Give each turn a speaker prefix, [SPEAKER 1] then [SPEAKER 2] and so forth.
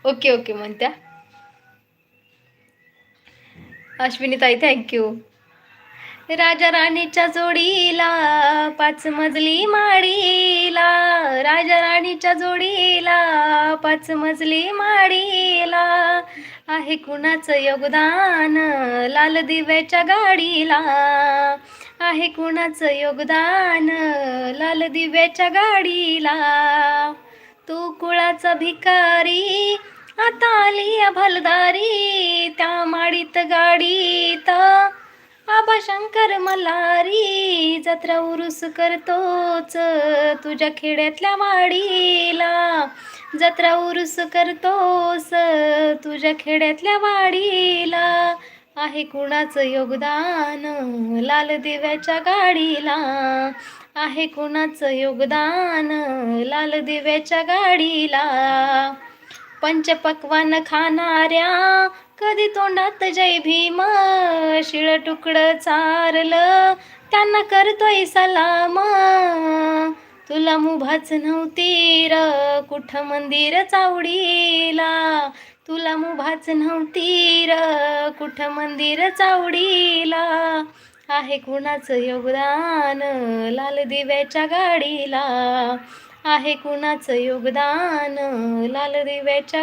[SPEAKER 1] Okay okay म्हणत्या. अश्विनी ताई thank you. राजा राणीच्या जोडीला पाच मजली माडीला, राजा राणीच्या जोडीला पाच मजली माडीला, आहे कुणाचं योगदान लाल दिव्याच्या गाडीला, आहे कुणाचं योगदान लाल दिव्याच्या गाडीला. तू कुळाचा भिकारी आता आली भलदारी, त्या माडीत गाडीत आबा शंकर मल्हारी, जत्रा उरूस करतोच तुझ्या खेड्यातल्या वाडीला, जत्रा उरूस करतोस तुझ्या खेड्यातल्या वाडीला, आहे कुणाचं योगदान लाल दिव्याच्या गाडीला, आहे कुणाचं योगदान लाल दिव्याच्या गाडीला. पंचपक्वान खाणाऱ्या कधी तोंडात जय भीम, शिळ तुकडं चारलं त्यांना करतोय सलाम, तुला मुभाच नव्हती र कुठं मंदिर चावडीला, तुला मुभाच नव्हती र कुठं मंदिर चावडीला, आहे कुणाचं योगदान लाल दिव्याच्या गाडीला, आहे कुणाचं योगदान लाल दिव्याच्या